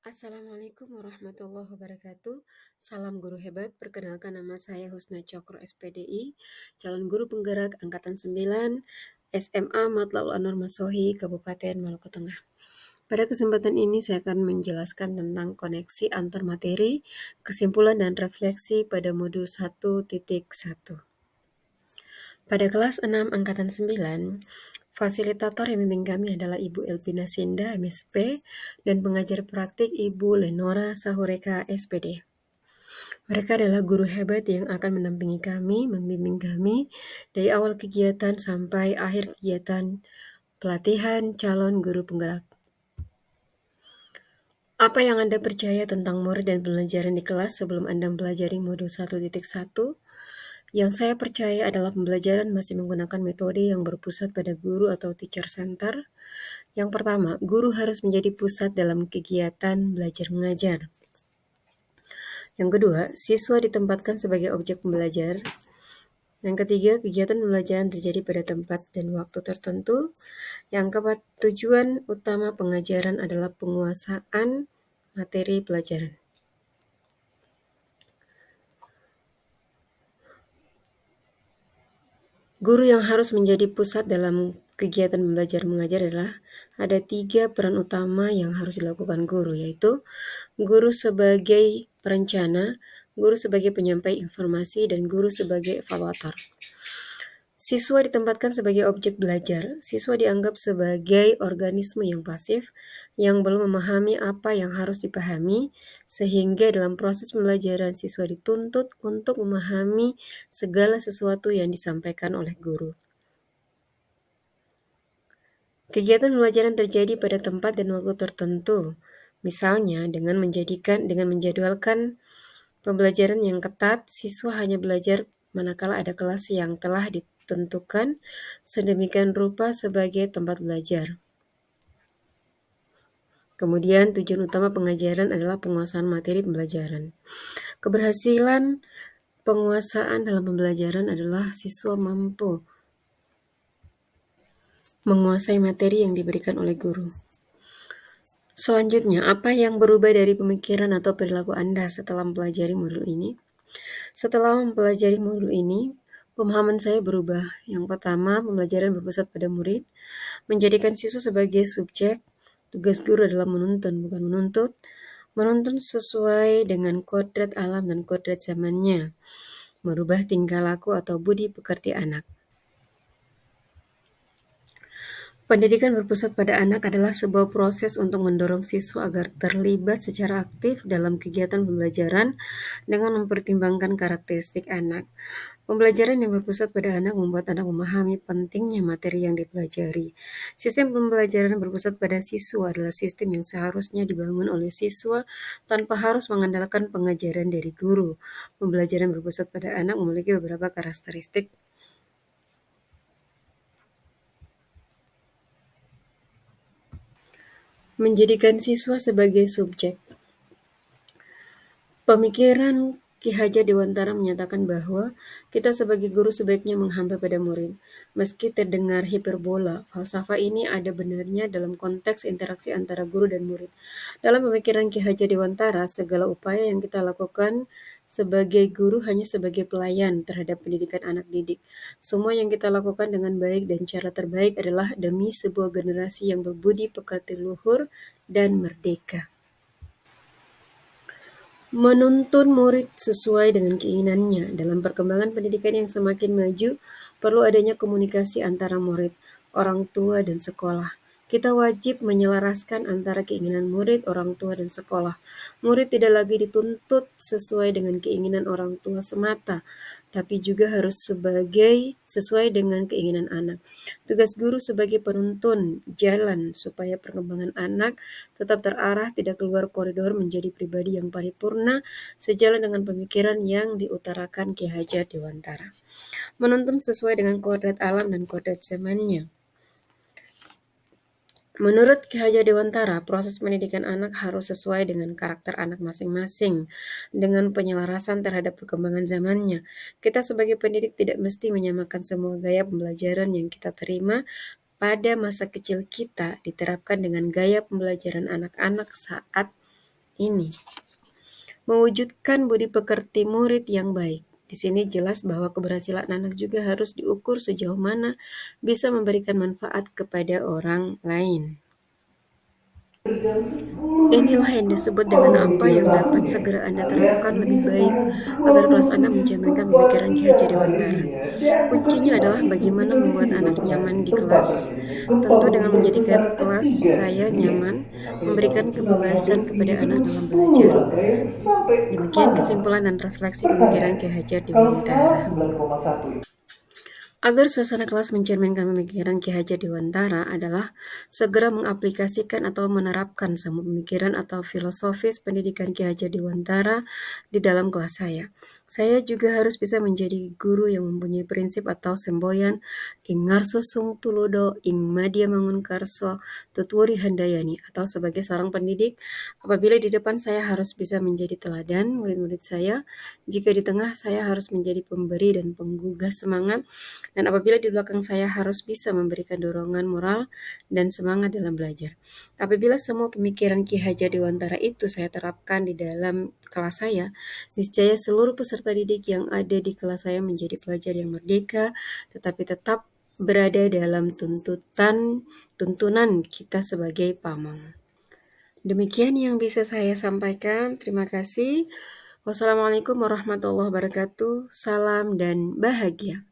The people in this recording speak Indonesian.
Assalamualaikum warahmatullahi wabarakatuh. Salam guru hebat. Perkenalkan nama saya Husna Cokro SPDI, calon guru penggerak angkatan 9 SMA Matlaul Anur Masohi, Kabupaten Maluku Tengah. Pada kesempatan ini saya akan menjelaskan tentang koneksi antar materi, kesimpulan dan refleksi pada modul 1.1. Pada kelas 6 angkatan 9, fasilitator yang membimbing kami adalah Ibu Elvina Sinda, MSP, dan pengajar praktik Ibu Lenora Sahureka, SPD. Mereka adalah guru hebat yang akan mendampingi kami, membimbing kami dari awal kegiatan sampai akhir kegiatan pelatihan calon guru penggerak. Apa yang Anda percaya tentang murid dan pembelajaran di kelas sebelum Anda mempelajari modul 1.1? Yang saya percaya adalah pembelajaran masih menggunakan metode yang berpusat pada guru atau teacher center. Yang pertama, guru harus menjadi pusat dalam kegiatan belajar mengajar. Yang kedua, siswa ditempatkan sebagai objek pembelajar. Yang ketiga, kegiatan pembelajaran terjadi pada tempat dan waktu tertentu. Yang keempat, tujuan utama pengajaran adalah penguasaan materi pelajaran. Guru yang harus menjadi pusat dalam kegiatan belajar mengajar adalah ada 3 peran utama yang harus dilakukan guru, yaitu guru sebagai perencana, guru sebagai penyampai informasi, dan guru sebagai evaluator. Siswa ditempatkan sebagai objek belajar. Siswa dianggap sebagai organisme yang pasif, yang belum memahami apa yang harus dipahami, sehingga dalam proses pembelajaran siswa dituntut untuk memahami segala sesuatu yang disampaikan oleh guru. Kegiatan pembelajaran terjadi pada tempat dan waktu tertentu, misalnya dengan menjadwalkan pembelajaran yang ketat. Siswa hanya belajar manakala ada kelas yang telah ditentukan sedemikian rupa sebagai tempat belajar. Kemudian tujuan utama pengajaran adalah penguasaan materi pembelajaran. Keberhasilan penguasaan dalam pembelajaran adalah siswa mampu menguasai materi yang diberikan oleh guru. Selanjutnya, apa yang berubah dari pemikiran atau perilaku Anda setelah mempelajari modul ini? Setelah mempelajari modul ini, pemahaman saya berubah. Yang pertama, pembelajaran berpusat pada murid, menjadikan siswa sebagai subjek. Tugas guru adalah menuntun, bukan menuntut. Menuntun sesuai dengan kodrat alam dan kodrat zamannya. Merubah tingkah laku atau budi pekerti anak. Pendidikan berpusat pada anak adalah sebuah proses untuk mendorong siswa agar terlibat secara aktif dalam kegiatan pembelajaran dengan mempertimbangkan karakteristik anak. Pembelajaran yang berpusat pada anak membuat anak memahami pentingnya materi yang dipelajari. Sistem pembelajaran berpusat pada siswa adalah sistem yang seharusnya dibangun oleh siswa tanpa harus mengandalkan pengajaran dari guru. Pembelajaran berpusat pada anak memiliki beberapa karakteristik. Menjadikan siswa sebagai subjek. Pemikiran Ki Hajar Dewantara menyatakan bahwa kita sebagai guru sebaiknya menghamba pada murid. Meski terdengar hiperbola, falsafah ini ada benarnya dalam konteks interaksi antara guru dan murid. Dalam pemikiran Ki Hajar Dewantara, segala upaya yang kita lakukan sebagai guru hanya sebagai pelayan terhadap pendidikan anak didik. Semua yang kita lakukan dengan baik dan cara terbaik adalah demi sebuah generasi yang berbudi pekerti luhur dan merdeka. Menuntun murid sesuai dengan keinginannya. Dalam perkembangan pendidikan yang semakin maju, perlu adanya komunikasi antara murid, orang tua, dan sekolah. Kita wajib menyelaraskan antara keinginan murid, orang tua, dan sekolah. Murid tidak lagi dituntut sesuai dengan keinginan orang tua semata, tapi juga harus sesuai dengan keinginan anak. Tugas guru sebagai penuntun jalan supaya perkembangan anak tetap terarah, tidak keluar koridor, menjadi pribadi yang paripurna, sejalan dengan pemikiran yang diutarakan Ki Hajar Dewantara. Menuntun sesuai dengan kodrat alam dan kodrat zamannya. Menurut Ki Hajar Dewantara, proses pendidikan anak harus sesuai dengan karakter anak masing-masing, dengan penyelarasan terhadap perkembangan zamannya. Kita sebagai pendidik tidak mesti menyamakan semua gaya pembelajaran yang kita terima pada masa kecil kita diterapkan dengan gaya pembelajaran anak-anak saat ini. Mewujudkan budi pekerti murid yang baik. Di sini jelas bahwa keberhasilan anak juga harus diukur sejauh mana bisa memberikan manfaat kepada orang lain. Inilah yang disebut dengan apa yang dapat segera Anda terapkan lebih baik agar kelas Anda mencerminkan pemikiran Ki Hajar Dewantara. Kuncinya adalah bagaimana membuat anak nyaman di kelas. Tentu dengan menjadikan kelas saya nyaman, memberikan kebebasan kepada anak dalam belajar. Demikian kesimpulan dan refleksi pemikiran Ki Hajar Dewantara. Agar suasana kelas mencerminkan pemikiran Ki Hajar Dewantara adalah segera mengaplikasikan atau menerapkan semua pemikiran atau filosofis pendidikan Ki Hajar Dewantara di dalam kelas saya. Saya juga harus bisa menjadi guru yang mempunyai prinsip atau semboyan ing ngarso sung tulodo ing madya mangun karso tutwuri handayani, atau sebagai seorang pendidik apabila di depan saya harus bisa menjadi teladan murid-murid saya, jika di tengah saya harus menjadi pemberi dan penggugah semangat, dan apabila di belakang saya harus bisa memberikan dorongan moral dan semangat dalam belajar. Apabila semua pemikiran Ki Hajar Dewantara itu saya terapkan di dalam kelas saya, niscaya seluruh peserta didik yang ada di kelas saya menjadi pelajar yang merdeka, tetapi tetap berada dalam tuntunan kita sebagai pamong. Demikian yang bisa saya sampaikan. Terima kasih. Wassalamualaikum warahmatullahi wabarakatuh. Salam dan bahagia.